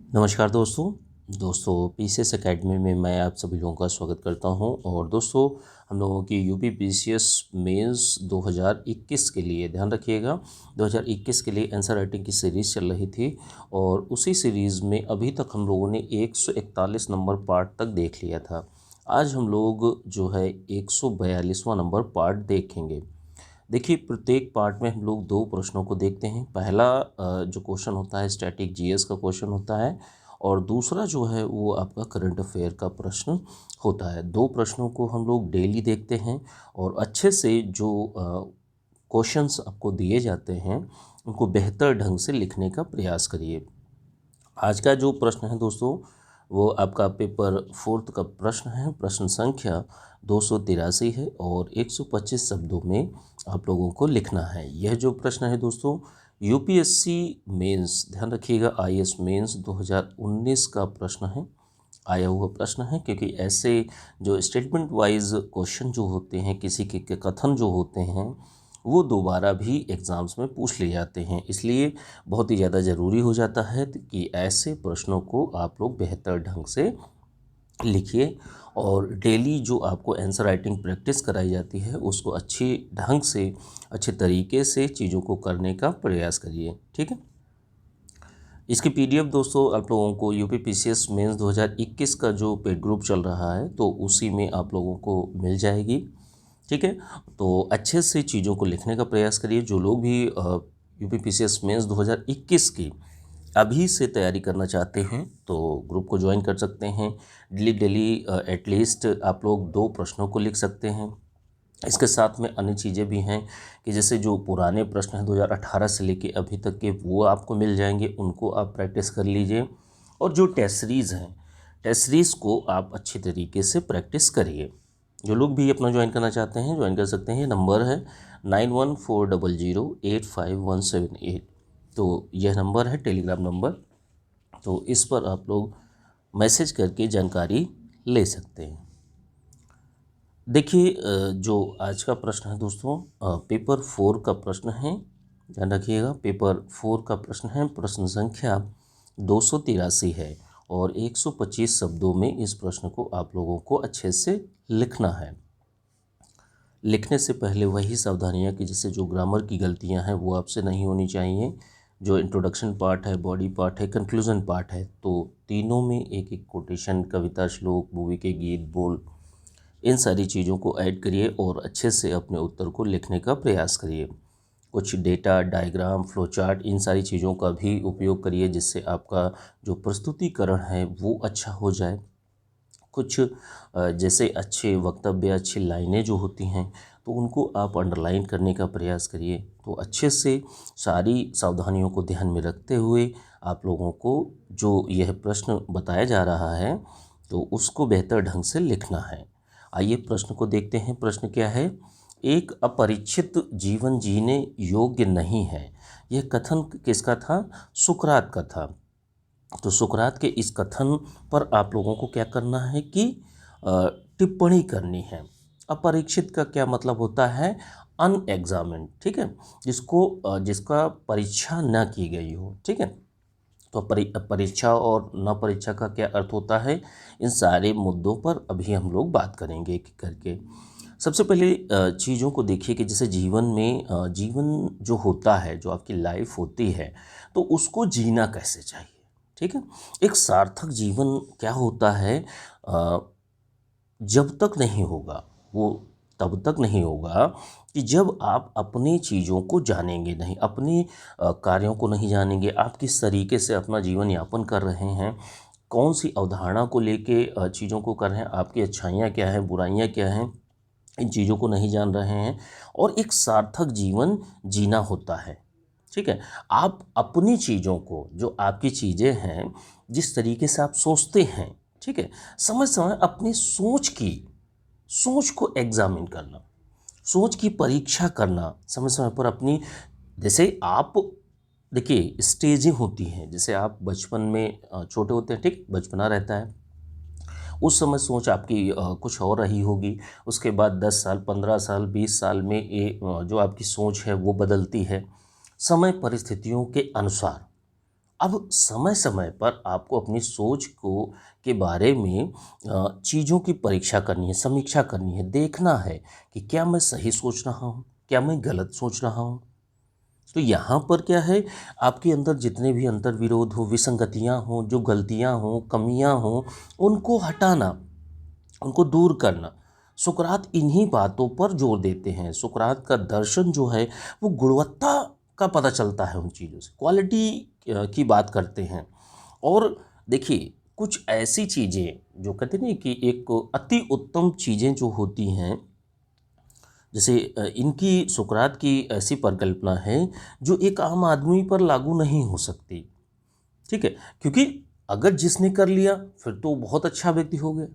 नमस्कार दोस्तों PCS academy में मैं आप सभी लोगों का स्वागत करता हूं। और दोस्तों, हम लोगों की यूपी पीसीएस मेंस 2021 के लिए ध्यान रखिएगा, 2021 के लिए आंसर राइटिंग की सीरीज़ चल रही थी और उसी सीरीज़ में अभी तक हम लोगों ने 141 नंबर पार्ट तक देख लिया था। आज हम लोग जो है 142वां नंबर पार्ट देखेंगे। देखिए, प्रत्येक पार्ट में हम लोग दो प्रश्नों को देखते हैं। पहला जो क्वेश्चन होता है स्टैटिक जीएस का क्वेश्चन होता है और दूसरा जो है वो आपका करंट अफेयर का प्रश्न होता है। दो प्रश्नों को हम लोग डेली देखते हैं और अच्छे से जो क्वेश्चंस आपको दिए जाते हैं उनको बेहतर ढंग से लिखने का प्रयास करिए। आज का जो प्रश्न है दोस्तों, वो आपका पेपर फोर्थ का प्रश्न है। प्रश्न संख्या 283 है और 125 शब्दों में आप लोगों को लिखना है। यह जो प्रश्न है दोस्तों, यूपीएससी मेंस, ध्यान रखिएगा, आईएएस मेंस 2019 का प्रश्न है, आया हुआ प्रश्न है। क्योंकि ऐसे जो स्टेटमेंट वाइज क्वेश्चन जो होते हैं, किसी के कथन जो होते हैं, वो दोबारा भी एग्ज़ाम्स में पूछ लिए जाते हैं। इसलिए बहुत ही ज़्यादा ज़रूरी हो जाता है कि ऐसे प्रश्नों को आप लोग बेहतर ढंग से लिखिए और डेली जो आपको आंसर राइटिंग प्रैक्टिस कराई जाती है उसको अच्छी ढंग से, अच्छे तरीके से चीज़ों को करने का प्रयास करिए। ठीक है। इसकी पीडीएफ दोस्तों आप लोगों को यूपी पीसीएस मेंस 2021 का जो पेड ग्रुप चल रहा है तो उसी में आप लोगों को मिल जाएगी। ठीक है। तो अच्छे से चीज़ों को लिखने का प्रयास करिए। जो लोग भी यूपी पीसीएस मेंस 2021 की अभी से तैयारी करना चाहते हैं तो ग्रुप को ज्वाइन कर सकते हैं। डेली डेली एटलीस्ट आप लोग दो प्रश्नों को लिख सकते हैं। इसके साथ में अन्य चीज़ें भी हैं कि जैसे जो पुराने प्रश्न हैं 2018 से लेके अभी तक के, वो आपको मिल जाएंगे, उनको आप प्रैक्टिस कर लीजिए। और जो टेस्ट सीरीज़ हैं, टेस्ट सीरीज़ को आप अच्छी तरीके से प्रैक्टिस करिए। जो लोग भी अपना ज्वाइन करना चाहते हैं ज्वाइन कर सकते हैं। ये नंबर है 9140085178। तो यह नंबर है टेलीग्राम नंबर, तो इस पर आप लोग मैसेज करके जानकारी ले सकते हैं। देखिए, जो आज का प्रश्न है दोस्तों, पेपर 4 का प्रश्न है। ध्यान रखिएगा, पेपर 4 का प्रश्न है। प्रश्न संख्या 283 है और 125 शब्दों में इस प्रश्न को आप लोगों को अच्छे से लिखना है। लिखने से पहले वही सावधानियां कि जैसे जो ग्रामर की गलतियां हैं वो आपसे नहीं होनी चाहिए। जो इंट्रोडक्शन पार्ट है, बॉडी पार्ट है, कंक्लूजन पार्ट है, तो तीनों में एक एक कोटेशन, कविता, श्लोक, मूवी के गीत, बोल, इन सारी चीज़ों को ऐड करिए और अच्छे से अपने उत्तर को लिखने का प्रयास करिए। कुछ डेटा, डायग्राम, फ्लो चार्ट, इन सारी चीज़ों का भी उपयोग करिए जिससे आपका जो प्रस्तुतिकरण है वो अच्छा हो जाए। कुछ जैसे अच्छे वक्तव्य, अच्छी लाइनें जो होती हैं तो उनको आप अंडरलाइन करने का प्रयास करिए। तो अच्छे से सारी सावधानियों को ध्यान में रखते हुए आप लोगों को जो यह प्रश्न बताया जा रहा है तो उसको बेहतर ढंग से लिखना है। आइए प्रश्न को देखते हैं। प्रश्न क्या है? एक अपरिचित जीवन जीने योग्य नहीं है। यह कथन किसका था? सुकरात का था। तो सुकरात के इस कथन पर आप लोगों को क्या करना है कि टिप्पणी करनी है। अपरीक्षित का क्या मतलब होता है? अनएग्जामिन्ड। ठीक है, जिसका परीक्षा न की गई हो। ठीक है। तो परीक्षा और न परीक्षा का क्या अर्थ होता है, इन सारे मुद्दों पर अभी हम लोग बात करेंगे एक एक करके। सबसे पहले चीज़ों को देखिए कि जैसे जीवन में जीवन जो होता है, जो आपकी लाइफ होती है, तो उसको जीना कैसे चाहिए। ठीक है। एक सार्थक जीवन क्या होता है? अ, जब तक नहीं होगा वो, तब तक नहीं होगा कि जब आप अपनी चीज़ों को जानेंगे नहीं, अपने कार्यों को नहीं जानेंगे, आप किस तरीके से अपना जीवन यापन कर रहे हैं, कौन सी अवधारणा को लेके चीज़ों को कर रहे हैं, आपकी अच्छाइयाँ क्या हैं, बुराइयाँ क्या हैं, इन चीज़ों को नहीं जान रहे हैं। और एक सार्थक जीवन जीना होता है। ठीक है। आप अपनी चीज़ों को, जो आपकी चीज़ें हैं, जिस तरीके से आप सोचते हैं, ठीक है, समय समय अपनी सोच को एग्जामिन करना, सोच की परीक्षा करना समय समय पर अपनी। जैसे आप देखिए, स्टेजें होती हैं। जैसे आप बचपन में छोटे होते हैं, ठीक, बचपना रहता है, उस समय सोच आपकी कुछ और रही होगी। उसके बाद 10 साल, 15 साल, 20 साल में ये जो आपकी सोच है वो बदलती है समय परिस्थितियों के अनुसार। अब समय समय पर आपको अपनी सोच को के बारे में चीज़ों की परीक्षा करनी है, समीक्षा करनी है, देखना है कि क्या मैं सही सोच रहा हूँ, क्या मैं गलत सोच रहा हूँ। तो यहाँ पर क्या है, आपके अंदर जितने भी अंतर्विरोध हो, विसंगतियाँ हों, जो गलतियाँ हों, कमियाँ हों, उनको हटाना, उनको दूर करना। सुकरात इन्हीं बातों पर जोर देते हैं। सुकरात का दर्शन जो है वो गुणवत्ता का पता चलता है उन चीज़ों से, क्वालिटी की बात करते हैं। और देखिए, कुछ ऐसी चीज़ें जो कहते नहीं कि एक अति उत्तम चीज़ें जो होती हैं, जैसे इनकी सुकरात की ऐसी परिकल्पना है जो एक आम आदमी पर लागू नहीं हो सकती। ठीक है, क्योंकि अगर जिसने कर लिया फिर तो बहुत अच्छा व्यक्ति हो गया।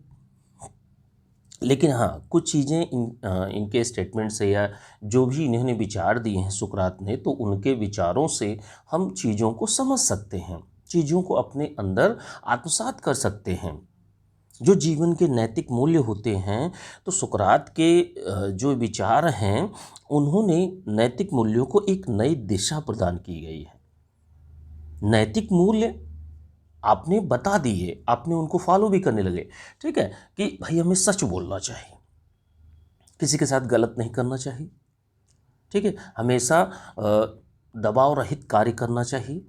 लेकिन हाँ, कुछ चीज़ें इनके स्टेटमेंट से या जो भी इन्होंने विचार दिए हैं सुकरात ने, तो उनके विचारों से हम चीज़ों को समझ सकते हैं, चीज़ों को अपने अंदर आत्मसात कर सकते हैं। जो जीवन के नैतिक मूल्य होते हैं, तो सुकरात के जो विचार हैं, उन्होंने नैतिक मूल्यों को एक नई दिशा प्रदान की गई है। नैतिक मूल्य आपने बता दिए, आपने उनको फॉलो भी करने लगे। ठीक है, कि भाई हमें सच बोलना चाहिए, किसी के साथ गलत नहीं करना चाहिए। ठीक है, हमेशा दबाव रहित कार्य करना चाहिए,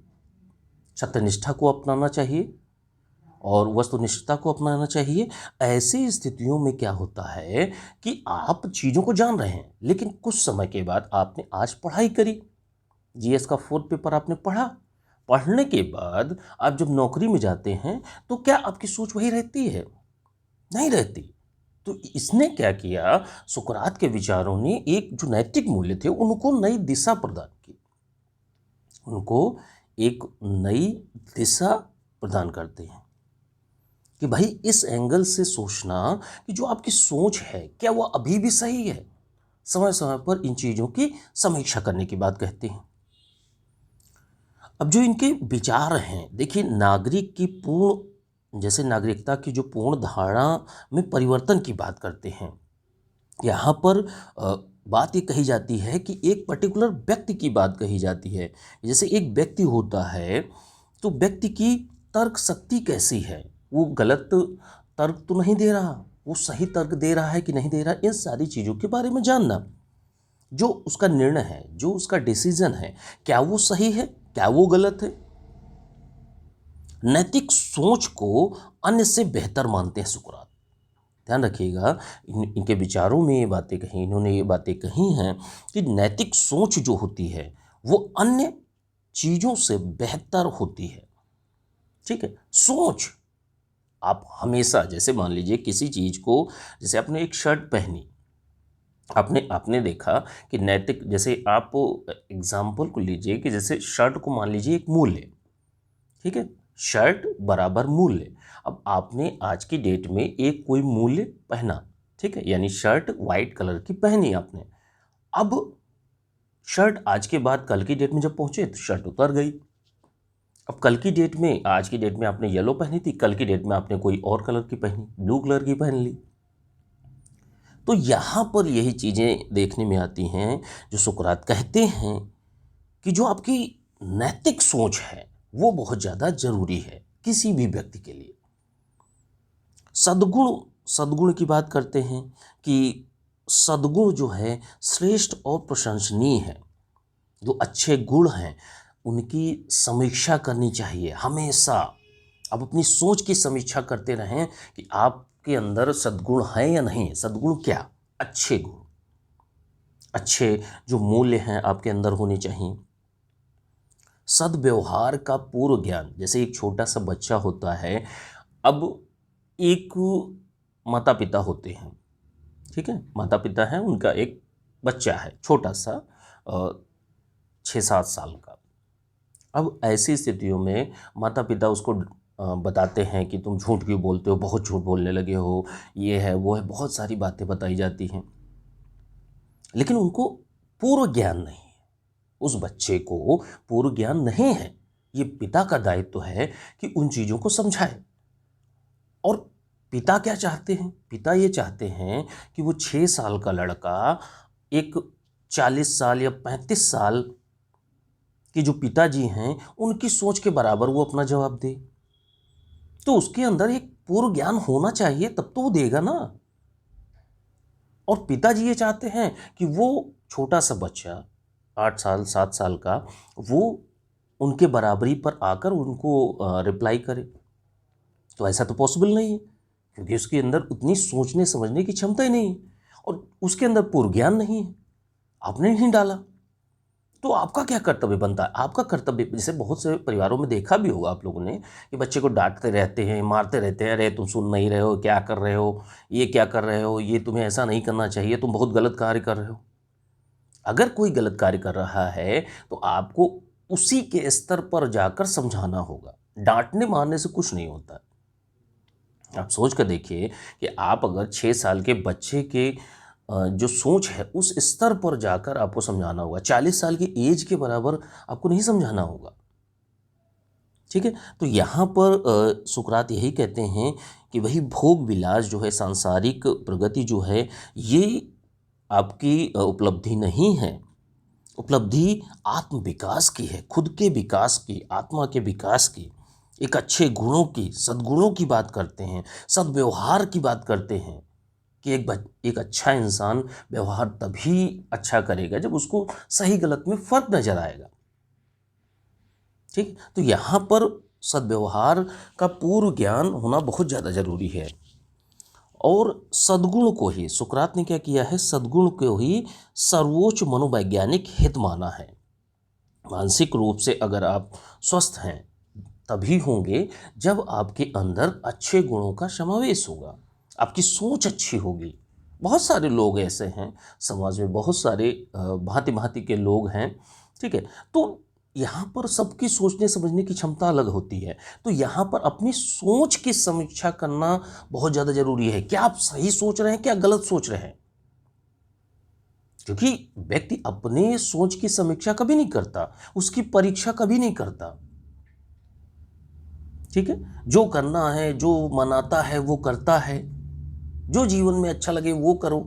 सत्यनिष्ठा को अपनाना चाहिए और वस्तुनिष्ठता को अपनाना चाहिए। ऐसी स्थितियों में क्या होता है कि आप चीज़ों को जान रहे हैं, लेकिन कुछ समय के बाद आपने आज पढ़ाई करी, जीएस का 4th पेपर आपने पढ़ा। पढ़ने के बाद आप जब नौकरी में जाते हैं, तो क्या आपकी सोच वही रहती है? नहीं रहती। तो इसने क्या किया, सुकरात के विचारों ने एक जो नैतिक मूल्य थे उनको नई दिशा प्रदान की, उनको एक नई दिशा प्रदान करते हैं कि भाई इस एंगल से सोचना कि जो आपकी सोच है क्या वो अभी भी सही है। समय समय पर इन चीज़ों की समीक्षा करने की बात कहते हैं। अब जो इनके विचार हैं, देखिए, नागरिक की पूर्ण, जैसे नागरिकता की जो पूर्ण धारणा में परिवर्तन की बात करते हैं। यहाँ पर बात ये कही जाती है कि एक पर्टिकुलर व्यक्ति की बात कही जाती है। जैसे एक व्यक्ति होता है, तो व्यक्ति की तर्क शक्ति कैसी है, वो गलत तर्क तो नहीं दे रहा, वो सही तर्क दे रहा है कि नहीं दे रहा, इन सारी चीज़ों के बारे में जानना। जो उसका निर्णय है, जो उसका डिसीजन है, क्या वो सही है, क्या वो गलत है। नैतिक सोच को अन्य से बेहतर मानते हैं सुकरात। ध्यान रखिएगा, इनके विचारों में ये बातें कही, इन्होंने ये बातें कही हैं कि नैतिक सोच जो होती है वो अन्य चीज़ों से बेहतर होती है। ठीक है, सोच आप हमेशा, जैसे मान लीजिए किसी चीज़ को, जैसे आपने एक शर्ट पहनी, आपने आपने देखा कि नैतिक, जैसे आप एग्जाम्पल को लीजिए कि जैसे शर्ट को मान लीजिए एक मूल्य, ठीक है, शर्ट बराबर मूल्य। अब आपने आज की डेट में एक कोई मूल्य पहना, ठीक है, यानी शर्ट वाइट कलर की पहनी आपने। अब शर्ट आज के बाद कल की डेट में जब पहुंचे तो शर्ट उतर गई। अब कल की डेट में, आज की डेट में आपने येलो पहनी थी, कल की डेट में आपने कोई और कलर की पहनी, ब्लू कलर की पहन ली। तो यहाँ पर यही चीज़ें देखने में आती हैं जो सुकरात कहते हैं कि जो आपकी नैतिक सोच है वो बहुत ज़्यादा जरूरी है किसी भी व्यक्ति के लिए। सद्गुण, सद्गुण की बात करते हैं कि सद्गुण जो है श्रेष्ठ और प्रशंसनीय है। जो अच्छे गुण हैं उनकी समीक्षा करनी चाहिए हमेशा। आप अपनी सोच की समीक्षा करते रहें कि आपके अंदर सद्गुण है या नहीं। सद्गुण क्या? अच्छे गुण, अच्छे जो मूल्य हैं आपके अंदर होने चाहिए। सद्व्यवहार का पूर्व ज्ञान, जैसे एक छोटा सा बच्चा होता है, अब एक माता पिता होते हैं, ठीक है, माता पिता हैं, उनका एक बच्चा है छोटा सा 6-7 साल का। अब ऐसी स्थितियों में माता पिता उसको बताते हैं कि तुम झूठ क्यों बोलते हो, बहुत झूठ बोलने लगे हो, ये है वो है, बहुत सारी बातें बताई जाती हैं, लेकिन उनको पूर्व ज्ञान नहीं है। उस बच्चे को पूर्व ज्ञान नहीं है। ये पिता का दायित्व है कि उन चीज़ों को समझाए। और पिता क्या चाहते हैं? पिता ये चाहते हैं कि वो 6 साल का लड़का एक 40 साल या 35 साल कि जो पिताजी हैं उनकी सोच के बराबर वो अपना जवाब दे। तो उसके अंदर एक पूर्व ज्ञान होना चाहिए, तब तो वो देगा ना। और पिताजी ये चाहते हैं कि वो छोटा सा बच्चा 8 साल 7 साल का वो उनके बराबरी पर आकर उनको रिप्लाई करे। तो ऐसा तो पॉसिबल नहीं है, क्योंकि उसके अंदर उतनी सोचने समझने की क्षमता ही नहीं है और उसके अंदर पूर्व ज्ञान नहीं है, आपने नहीं डाला। तो आपका क्या कर्तव्य बनता है? आपका कर्तव्य, जैसे बहुत से परिवारों में देखा भी होगा आप लोगों ने कि बच्चे को डांटते रहते हैं, मारते रहते हैं, अरे तुम सुन नहीं रहे हो, क्या कर रहे हो, ये क्या कर रहे हो, ये तुम्हें ऐसा नहीं करना चाहिए, तुम बहुत गलत कार्य कर रहे हो। अगर कोई गलत कार्य कर रहा है तो आपको उसी के स्तर पर जाकर समझाना होगा। डांटने मारने से कुछ नहीं होता। आप सोच कर देखिए कि आप अगर 6 साल के बच्चे के जो सोच है उस स्तर पर जाकर आपको समझाना होगा, 40 साल की एज के बराबर आपको नहीं समझाना होगा। ठीक है, तो यहाँ पर सुकरात यही कहते हैं कि वही भोग विलास जो है, सांसारिक प्रगति जो है, ये आपकी उपलब्धि नहीं है। उपलब्धि आत्म विकास की है, खुद के विकास की, आत्मा के विकास की, एक अच्छे गुणों की, सद्गुणों की बात करते हैं, सद्व्यवहार की बात करते हैं कि एक अच्छा इंसान व्यवहार तभी अच्छा करेगा जब उसको सही गलत में फ़र्क नज़र आएगा। ठीक, तो यहाँ पर सद्व्यवहार का पूर्व ज्ञान होना बहुत ज़्यादा ज़रूरी है। और सद्गुण को ही सुकरात ने क्या किया है, सद्गुण को ही सर्वोच्च मनोवैज्ञानिक हित माना है। मानसिक रूप से अगर आप स्वस्थ हैं तभी होंगे जब आपके अंदर अच्छे गुणों का समावेश होगा, आपकी सोच अच्छी होगी। बहुत सारे लोग ऐसे हैं समाज में, बहुत सारे भांति भांति के लोग हैं। ठीक है, तो यहाँ पर सबकी सोचने समझने की क्षमता अलग होती है। तो यहाँ पर अपनी सोच की समीक्षा करना बहुत ज़्यादा ज़रूरी है। क्या आप सही सोच रहे हैं, क्या गलत सोच रहे हैं? क्योंकि व्यक्ति अपने सोच की समीक्षा कभी नहीं करता, उसकी परीक्षा कभी नहीं करता। ठीक है, जो करना है, जो मनाता है वो करता है, जो जीवन में अच्छा लगे वो करो।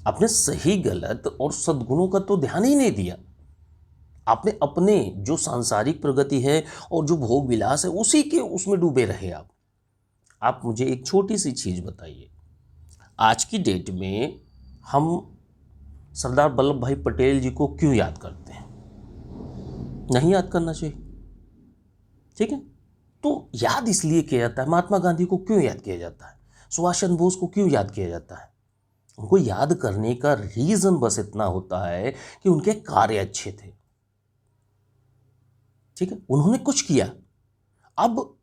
आपने सही गलत और सद्गुणों का तो ध्यान ही नहीं दिया। आपने अपने जो सांसारिक प्रगति है और जो भोग विलास है उसी के उसमें डूबे रहे आप मुझे एक छोटी सी चीज़ बताइए, आज की डेट में हम सरदार वल्लभ भाई पटेल जी को क्यों याद करते हैं? नहीं याद करना चाहिए। ठीक है, तो याद इसलिए किया जाता है। महात्मा गांधी को क्यों याद किया जाता है? सुभाष चंद्र बोस को क्यों याद किया जाता है? उनको याद करने का रीज़न बस इतना होता है कि उनके कार्य अच्छे थे। ठीक है, उन्होंने कुछ किया। अब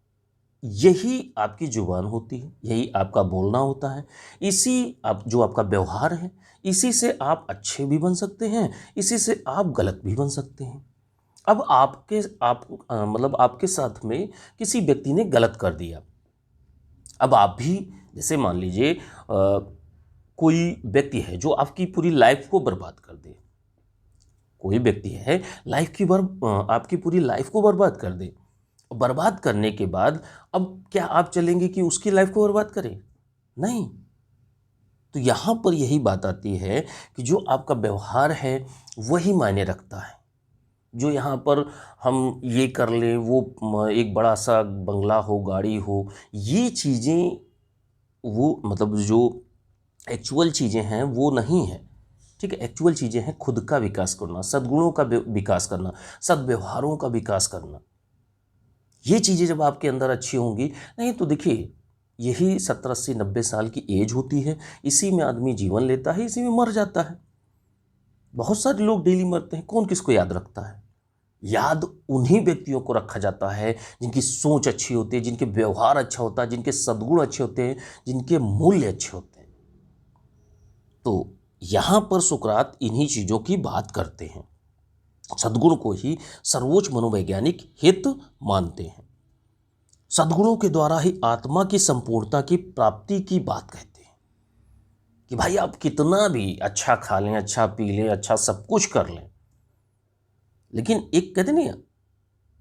यही आपकी जुबान होती है, यही आपका बोलना होता है, इसी आप जो आपका व्यवहार है, इसी से आप अच्छे भी बन सकते हैं, इसी से आप गलत भी बन सकते हैं। अब मतलब आपके साथ में किसी व्यक्ति ने गलत कर दिया। अब आप भी, जैसे मान लीजिए कोई व्यक्ति है जो आपकी पूरी लाइफ को बर्बाद कर दे। कोई व्यक्ति है आपकी पूरी लाइफ को बर्बाद कर दे। बर्बाद करने के बाद अब क्या आप चलेंगे कि उसकी लाइफ को बर्बाद करें? नहीं। तो यहाँ पर यही बात आती है कि जो आपका व्यवहार है वही मायने रखता है। जो यहाँ पर हम ये कर लें, वो एक बड़ा सा बंगला हो, गाड़ी हो, ये चीज़ें वो मतलब जो एक्चुअल चीज़ें हैं वो नहीं है। ठीक है, एक्चुअल चीज़ें हैं खुद का विकास करना, सद्गुणों का विकास करना, सद्व्यवहारों का विकास करना। ये चीज़ें जब आपके अंदर अच्छी होंगी, नहीं तो देखिए यही 70 80 90 साल की एज होती है, इसी में आदमी जीवन लेता है, इसी में मर जाता है। बहुत सारे लोग डेली मरते हैं, कौन किसको याद रखता है? याद उन्हीं व्यक्तियों को रखा जाता है जिनकी सोच अच्छी होती है, जिनके व्यवहार अच्छा होता है, जिनके सद्गुण अच्छे होते हैं, जिनके मूल्य अच्छे होते हैं। तो यहाँ पर सुकरात इन्हीं चीज़ों की बात करते हैं। सद्गुण को ही सर्वोच्च मनोवैज्ञानिक हित मानते हैं। सद्गुणों के द्वारा ही आत्मा की संपूर्णता की प्राप्ति की बात कहते हैं कि भाई आप कितना भी अच्छा खा लें, अच्छा पी लें, अच्छा सब कुछ कर लें, लेकिन एक कहते नहीं,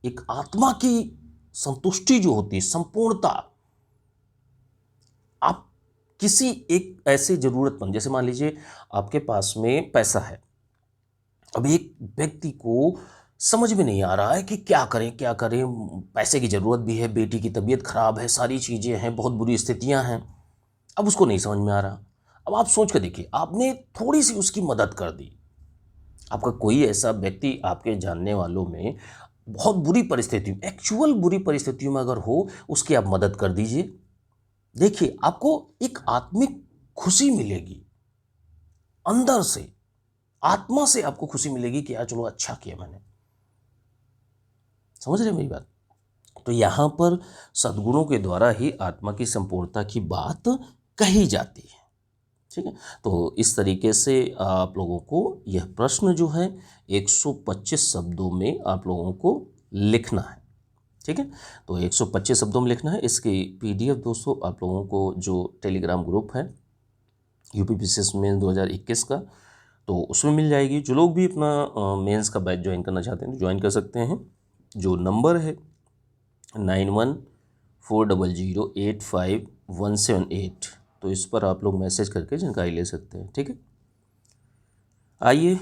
एक आत्मा की संतुष्टि जो होती है, संपूर्णता, आप किसी एक ऐसे ज़रूरतमंद, जैसे मान लीजिए आपके पास में पैसा है। अब एक व्यक्ति को समझ में नहीं आ रहा है कि क्या करें क्या करें। पैसे की ज़रूरत भी है, बेटी की तबीयत खराब है, सारी चीज़ें हैं, बहुत बुरी स्थितियां हैं। अब उसको नहीं समझ में आ रहा। अब आप सोच कर देखिए, आपने थोड़ी सी उसकी मदद कर दी। आपका कोई ऐसा व्यक्ति आपके जानने वालों में बहुत बुरी परिस्थिति, एक्चुअल बुरी परिस्थितियों में अगर हो, उसकी आप मदद कर दीजिए। देखिए, आपको एक आत्मिक खुशी मिलेगी, अंदर से, आत्मा से आपको खुशी मिलेगी कि यार चलो अच्छा किया मैंने। समझ रहे हैं मेरी बात? तो यहाँ पर सद्गुणों के द्वारा ही आत्मा की संपूर्णता की बात कही जाती है। ठीक है, तो इस तरीके से आप लोगों को यह प्रश्न जो है 125 शब्दों में आप लोगों को लिखना है। ठीक है, तो 125 शब्दों में लिखना है। इसकी पीडीएफ दोस्तों आप लोगों को जो टेलीग्राम ग्रुप है यूपीपीसीएस मेंस 2021 का, तो उसमें मिल जाएगी। जो लोग भी अपना मेंस का बैच ज्वाइन करना चाहते हैं तो ज्वाइन कर सकते हैं। जो नंबर है 9140085178, तो इस पर आप लोग मैसेज करके जानकारी ले सकते हैं। ठीक है, आइए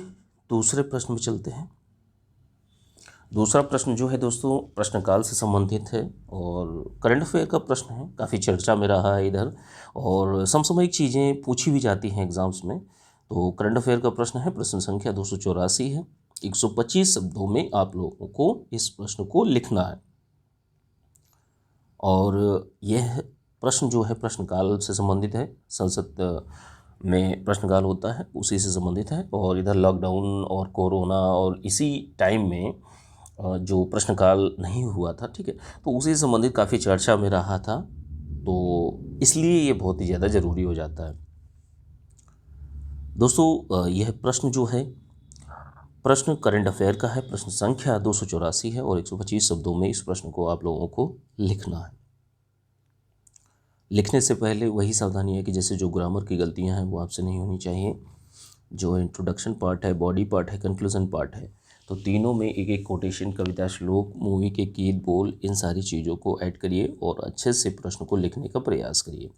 दूसरे प्रश्न में चलते हैं। दूसरा प्रश्न जो है दोस्तों प्रश्नकाल से संबंधित है और करंट अफेयर का प्रश्न है, काफ़ी चर्चा में रहा है इधर, और समसामयिक चीज़ें पूछी भी जाती हैं एग्जाम्स में। तो करंट अफेयर का प्रश्न है, प्रश्न संख्या 284 है। 125 शब्दों में आप लोगों को इस प्रश्न को लिखना है और यह प्रश्न जो है प्रश्नकाल से संबंधित है। संसद में प्रश्नकाल होता है, उसी से संबंधित है। और इधर लॉकडाउन और कोरोना और इसी टाइम में जो प्रश्नकाल नहीं हुआ था, ठीक है, तो उसी से संबंधित काफ़ी चर्चा में रहा था, तो इसलिए ये बहुत ही ज़्यादा ज़रूरी हो जाता है दोस्तों। यह प्रश्न जो है प्रश्न करंट अफेयर का है, प्रश्न संख्या 284 है और 125 शब्दों में इस प्रश्न को आप लोगों को लिखना है। लिखने से पहले वही सावधानी है कि जैसे जो ग्रामर की गलतियां हैं वो आपसे नहीं होनी चाहिए। जो इंट्रोडक्शन पार्ट है, बॉडी पार्ट है, कंक्लूजन पार्ट है, तो तीनों में एक एक कोटेशन, कविता, श्लोक, मूवी के गीत, बोल, इन सारी चीज़ों को ऐड करिए और अच्छे से प्रश्न को लिखने का प्रयास करिए।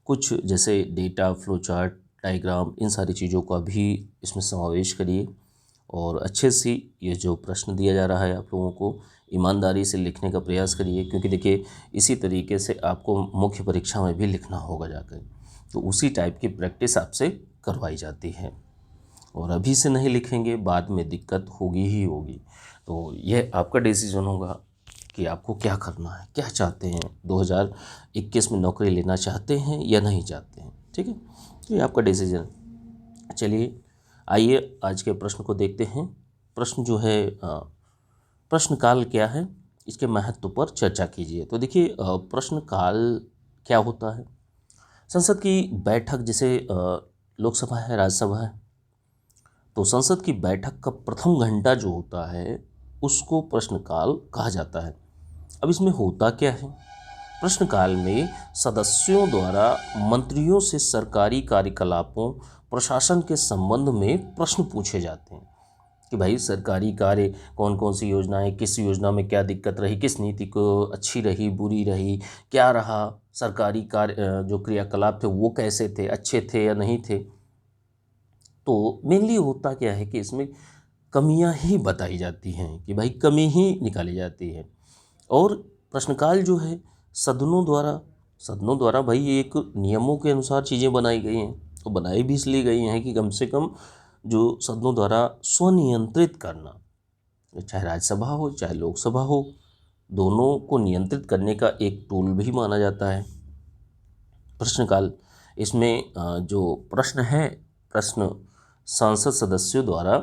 कुछ जैसे डेटा, फ्लो चार्ट, डायग्राम, इन सारी चीज़ों का भी इसमें समावेश करिए और अच्छे से ये जो प्रश्न दिया जा रहा है आप लोगों को ईमानदारी से लिखने का प्रयास करिए, क्योंकि देखिए इसी तरीके से आपको मुख्य परीक्षा में भी लिखना होगा जाकर, तो उसी टाइप की प्रैक्टिस आपसे करवाई जाती है। और अभी से नहीं लिखेंगे बाद में दिक्कत होगी ही होगी। तो यह आपका डिसीजन होगा कि आपको क्या करना है, क्या चाहते हैं, 2021 में नौकरी लेना चाहते हैं या नहीं चाहते हैं। ठीक है, तो ये आपका डिसीजन। चलिए आइए आज के प्रश्न को देखते हैं। प्रश्न जो है प्रश्नकाल क्या है, इसके महत्व पर चर्चा कीजिए। तो देखिए प्रश्नकाल क्या होता है। संसद की बैठक, जैसे लोकसभा है, राज्यसभा है, तो संसद की बैठक का प्रथम घंटा जो होता है उसको प्रश्नकाल कहा जाता है। अब इसमें होता क्या है, प्रश्नकाल में सदस्यों द्वारा मंत्रियों से सरकारी कार्यकलापों, प्रशासन के संबंध में प्रश्न पूछे जाते हैं कि भाई सरकारी कार्य, कौन कौन सी योजनाएं, किस योजना में क्या दिक्कत रही, किस नीति को अच्छी रही, बुरी रही, क्या रहा, सरकारी कार्य जो क्रियाकलाप थे वो कैसे थे, अच्छे थे या नहीं थे। तो मेनली होता क्या है कि इसमें कमियां ही बताई जाती हैं कि भाई कमी ही निकाली जाती है। और प्रश्नकाल जो है सदनों द्वारा भाई एक नियमों के अनुसार चीज़ें बनाई गई हैं, तो बनाई भी इसलिए गई हैं कि कम से कम जो सदनों द्वारा स्वनियंत्रित करना, चाहे राज्यसभा हो चाहे लोकसभा हो, दोनों को नियंत्रित करने का एक टूल भी माना जाता है प्रश्नकाल। इसमें जो प्रश्न है, प्रश्न सांसद सदस्यों द्वारा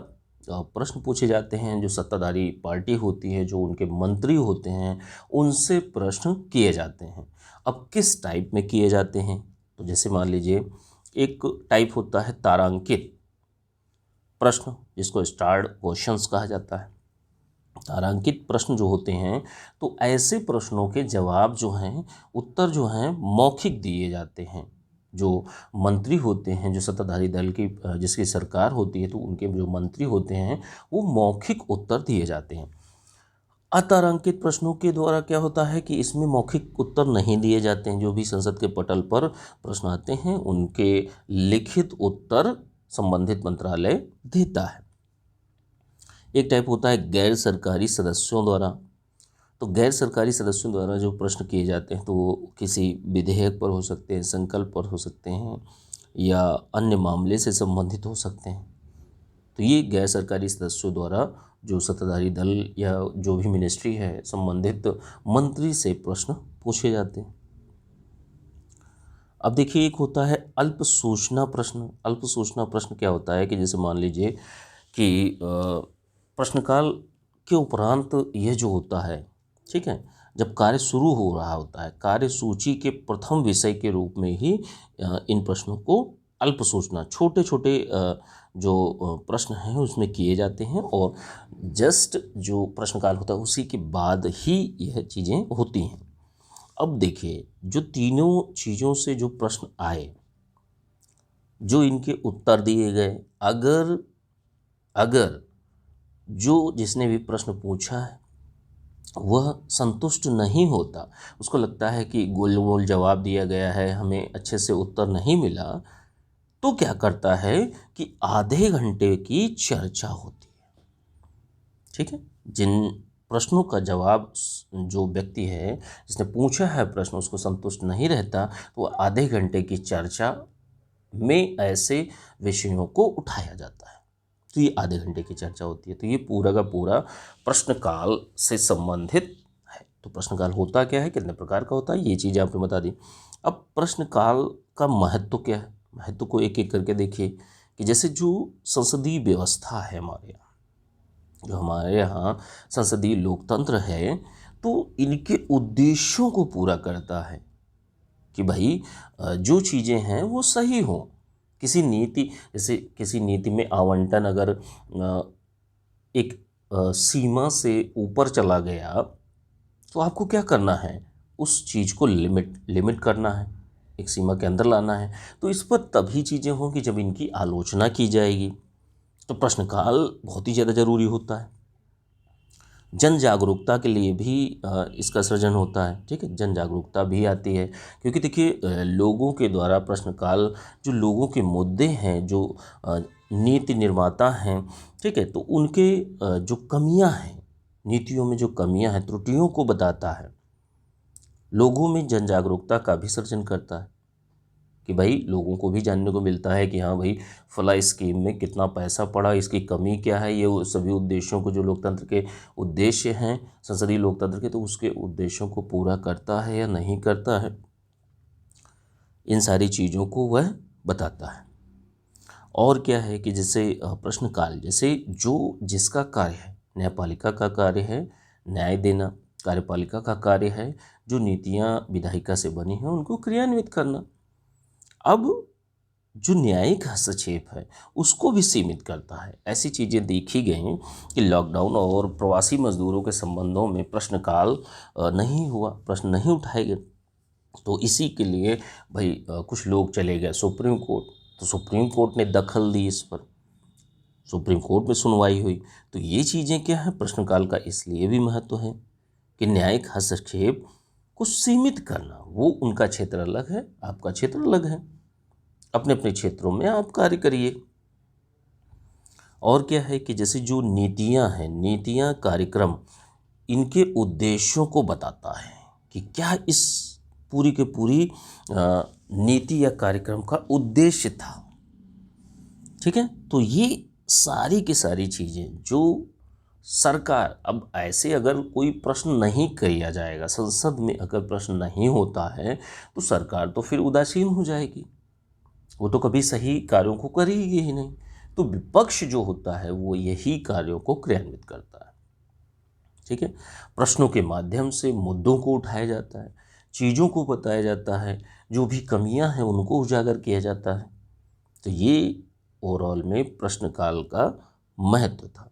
प्रश्न पूछे जाते हैं। जो सत्ताधारी पार्टी होती है, जो उनके मंत्री होते हैं, उनसे प्रश्न किए जाते हैं। अब किस टाइप में किए जाते हैं, तो जैसे मान लीजिए एक टाइप होता है तारांकित प्रश्न, जिसको स्टार्ड क्वेश्चंस कहा जाता है। तारांकित प्रश्न जो होते हैं, तो ऐसे प्रश्नों के जवाब जो हैं, उत्तर जो हैं, मौखिक दिए जाते हैं। जो मंत्री होते हैं, जो सत्ताधारी दल की जिसकी सरकार होती है, तो उनके जो मंत्री होते हैं वो मौखिक उत्तर दिए जाते हैं। अतारांकित प्रश्नों के द्वारा क्या होता है कि इसमें मौखिक उत्तर नहीं दिए जाते हैं। जो भी संसद के पटल पर प्रश्न आते हैं उनके लिखित उत्तर संबंधित मंत्रालय देता है। एक टाइप होता है गैर सरकारी सदस्यों द्वारा। तो गैर सरकारी सदस्यों द्वारा जो प्रश्न किए जाते हैं तो वो किसी विधेयक पर हो सकते हैं, संकल्प पर हो सकते हैं, या अन्य मामले से संबंधित हो सकते हैं। तो ये गैर सरकारी सदस्यों द्वारा जो सत्ताधारी दल या जो भी मिनिस्ट्री है संबंधित मंत्री से प्रश्न पूछे जाते हैं। अब देखिए, एक होता है अल्प सूचना प्रश्न। अल्प सूचना प्रश्न क्या होता है कि जैसे मान लीजिए कि प्रश्नकाल के उपरांत यह जो होता है, ठीक है, जब कार्य शुरू हो रहा होता है, कार्य सूची के प्रथम विषय के रूप में ही इन प्रश्नों को अल्प सूचना, छोटे छोटे जो प्रश्न हैं उसमें किए जाते हैं, और जस्ट जो प्रश्नकाल होता है उसी के बाद ही यह चीज़ें होती हैं। अब देखिए, जो तीनों चीज़ों से जो प्रश्न आए, जो इनके उत्तर दिए गए, अगर अगर जो जिसने भी प्रश्न पूछा है वह संतुष्ट नहीं होता, उसको लगता है कि गोल मोल जवाब दिया गया है, हमें अच्छे से उत्तर नहीं मिला, तो क्या करता है कि आधे घंटे की चर्चा होती है। ठीक है, जिन प्रश्नों का जवाब जो व्यक्ति है जिसने पूछा है प्रश्न उसको संतुष्ट नहीं रहता, तो आधे घंटे की चर्चा में ऐसे विषयों को उठाया जाता है। तो ये आधे घंटे की चर्चा होती है। तो ये पूरा का पूरा प्रश्नकाल से संबंधित है। तो प्रश्नकाल होता क्या है, कितने प्रकार का होता है, ये चीज़ आपने बता दी। अब प्रश्नकाल का महत्व क्या है, महत्व को एक एक करके देखिए कि जैसे जो संसदीय व्यवस्था है हमारे यहाँ, जो हमारे यहाँ संसदीय लोकतंत्र है, तो इनके उद्देश्यों को पूरा करता है कि भाई जो चीज़ें हैं वो सही हों। किसी नीति, जैसे किसी नीति में आवंटन अगर एक सीमा से ऊपर चला गया, तो आपको क्या करना है, उस चीज़ को लिमिट करना है, एक सीमा के अंदर लाना है। तो इस पर तभी चीज़ें होंगी जब इनकी आलोचना की जाएगी। तो प्रश्नकाल बहुत ही ज़्यादा ज़रूरी होता है। जन जागरूकता के लिए भी इसका सृजन होता है। ठीक है, जन जागरूकता भी आती है, क्योंकि देखिए लोगों के द्वारा प्रश्नकाल, जो लोगों के मुद्दे हैं, जो नीति निर्माता हैं, ठीक है, तो उनके जो कमियां हैं, नीतियों में जो कमियां हैं, त्रुटियों को बताता है, लोगों में जन जागरूकता का भी सृजन करता है कि भाई लोगों को भी जानने को मिलता है कि हाँ भाई फला स्कीम में कितना पैसा पड़ा, इसकी कमी क्या है। ये सभी उद्देश्यों को, जो लोकतंत्र के उद्देश्य हैं संसदीय लोकतंत्र के, तो उसके उद्देश्यों को पूरा करता है या नहीं करता है, इन सारी चीज़ों को वह बताता है। और क्या है कि जैसे प्रश्नकाल, जैसे जो जिसका कार्य है, न्यायपालिका का कार्य है न्याय देना, कार्यपालिका का कार्य है जो नीतियाँ विधायिका से बनी हैं उनको क्रियान्वित करना। अब जो न्यायिक हस्तक्षेप है उसको भी सीमित करता है। ऐसी चीज़ें देखी गई कि लॉकडाउन और प्रवासी मजदूरों के संबंधों में प्रश्नकाल नहीं हुआ, प्रश्न नहीं उठाए गए। तो इसी के लिए भाई कुछ लोग चले गए सुप्रीम कोर्ट, तो सुप्रीम कोर्ट ने दखल दी इस पर, सुप्रीम कोर्ट में सुनवाई हुई। तो ये चीज़ें क्या है, प्रश्नकाल का इसलिए भी महत्व है कि न्यायिक हस्तक्षेप को सीमित करना। वो उनका क्षेत्र अलग है, आपका क्षेत्र अलग है, अपने अपने क्षेत्रों में आप कार्य करिए। और क्या है कि जैसे जो नीतियां हैं, नीतियां, कार्यक्रम, इनके उद्देश्यों को बताता है कि क्या इस पूरी के पूरी नीति या कार्यक्रम का उद्देश्य था। ठीक है, तो ये सारी की सारी चीज़ें जो सरकार, अब ऐसे अगर कोई प्रश्न नहीं किया जाएगा, संसद में अगर प्रश्न नहीं होता है, तो सरकार तो फिर उदासीन हो जाएगी, वो तो कभी सही कार्यों को करेगी ही नहीं। तो विपक्ष जो होता है वो यही कार्यों को क्रियान्वित करता है। ठीक है, प्रश्नों के माध्यम से मुद्दों को उठाया जाता है, चीज़ों को बताया जाता है, जो भी कमियां हैं उनको उजागर किया जाता है। तो ये ओवरऑल में प्रश्नकाल का महत्व था।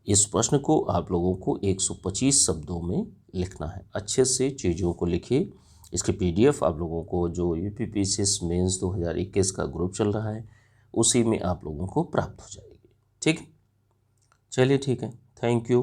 इस प्रश्न को आप लोगों को 125 शब्दों में लिखना है। अच्छे से चीज़ों को लिखिए। इसकी पीडीएफ आप लोगों को जो यूपीपीसीएस मेंस 2021 का ग्रुप चल रहा है उसी में आप लोगों को प्राप्त हो जाएगी। ठीक है, चलिए ठीक है, थैंक यू।